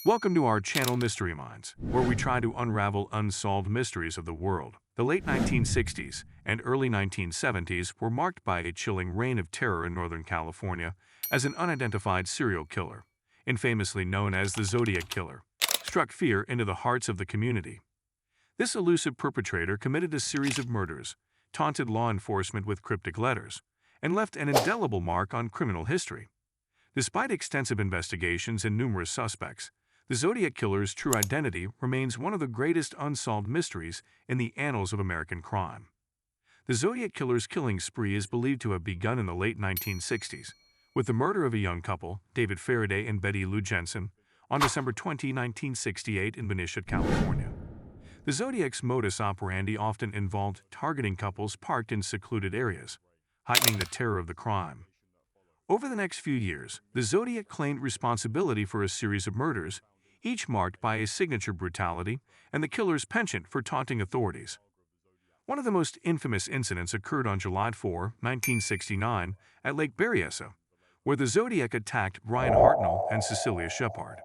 Welcome to our channel Mystery Minds, where we try to unravel unsolved mysteries of the world. The late 1960s and early 1970s were marked by a chilling reign of terror in Northern California as an unidentified serial killer, infamously known as the Zodiac Killer, struck fear into the hearts of the community. This elusive perpetrator committed a series of murders, taunted law enforcement with cryptic letters, and left an indelible mark on criminal history. Despite extensive investigations and numerous suspects, the Zodiac Killer's true identity remains one of the greatest unsolved mysteries in the annals of American crime. The Zodiac Killer's killing spree is believed to have begun in the late 1960s, with the murder of a young couple, David Faraday and Betty Lou Jensen, on December 20, 1968 in Benicia, California. The Zodiac's modus operandi often involved targeting couples parked in secluded areas, heightening the terror of the crime. Over the next few years, the Zodiac claimed responsibility for a series of murders, each marked by a signature brutality and the killer's penchant for taunting authorities. One of the most infamous incidents occurred on July 4, 1969, at Lake Berryessa, where the Zodiac attacked Brian Hartnell and Cecilia Shepard.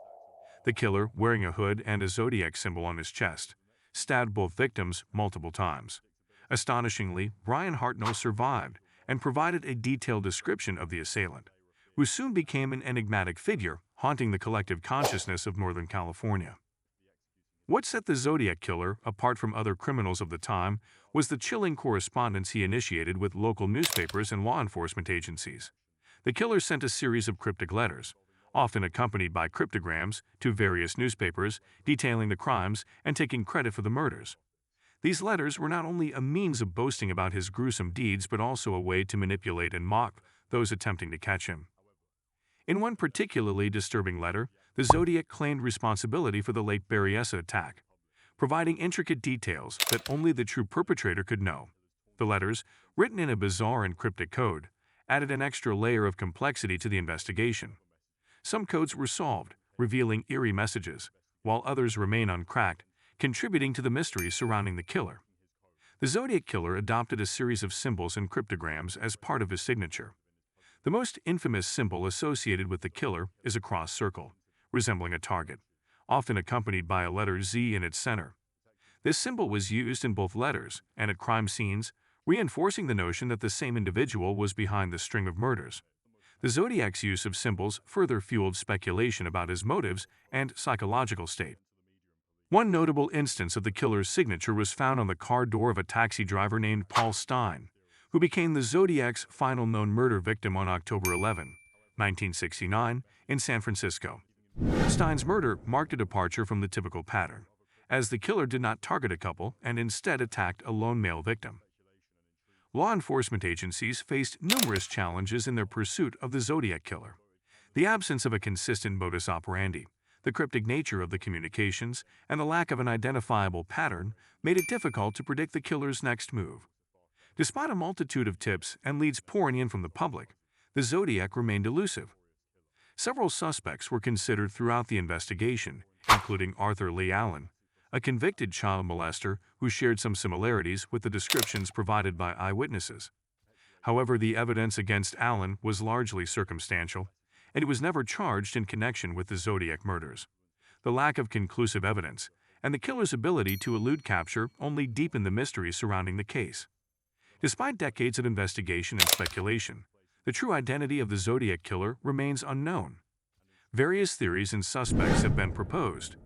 The killer, wearing a hood and a Zodiac symbol on his chest, stabbed both victims multiple times. Astonishingly, Brian Hartnell survived and provided a detailed description of the assailant, who soon became an enigmatic figure haunting the collective consciousness of Northern California. What set the Zodiac Killer apart from other criminals of the time was the chilling correspondence he initiated with local newspapers and law enforcement agencies. The killer sent a series of cryptic letters, often accompanied by cryptograms, to various newspapers detailing the crimes and taking credit for the murders. These letters were not only a means of boasting about his gruesome deeds but also a way to manipulate and mock those attempting to catch him. In one particularly disturbing letter, the Zodiac claimed responsibility for the Lake Berryessa attack, providing intricate details that only the true perpetrator could know. The letters, written in a bizarre and cryptic code, added an extra layer of complexity to the investigation. Some codes were solved, revealing eerie messages, while others remain uncracked, contributing to the mystery surrounding the killer. The Zodiac Killer adopted a series of symbols and cryptograms as part of his signature. The most infamous symbol associated with the killer is a cross circle, resembling a target, often accompanied by a letter Z in its center. This symbol was used in both letters and at crime scenes, reinforcing the notion that the same individual was behind the string of murders. The Zodiac's use of symbols further fueled speculation about his motives and psychological state. One notable instance of the killer's signature was found on the car door of a taxi driver named Paul Stein, who became the Zodiac's final known murder victim on October 11, 1969, in San Francisco. Stein's murder marked a departure from the typical pattern, as the killer did not target a couple and instead attacked a lone male victim. Law enforcement agencies faced numerous challenges in their pursuit of the Zodiac Killer. The absence of a consistent modus operandi, the cryptic nature of the communications, and the lack of an identifiable pattern made it difficult to predict the killer's next move. Despite a multitude of tips and leads pouring in from the public, the Zodiac remained elusive. Several suspects were considered throughout the investigation, including Arthur Lee Allen, a convicted child molester who shared some similarities with the descriptions provided by eyewitnesses. However, the evidence against Allen was largely circumstantial, and he was never charged in connection with the Zodiac murders. The lack of conclusive evidence and the killer's ability to elude capture only deepened the mystery surrounding the case. Despite decades of investigation and speculation, the true identity of the Zodiac Killer remains unknown. Various theories and suspects have been proposed,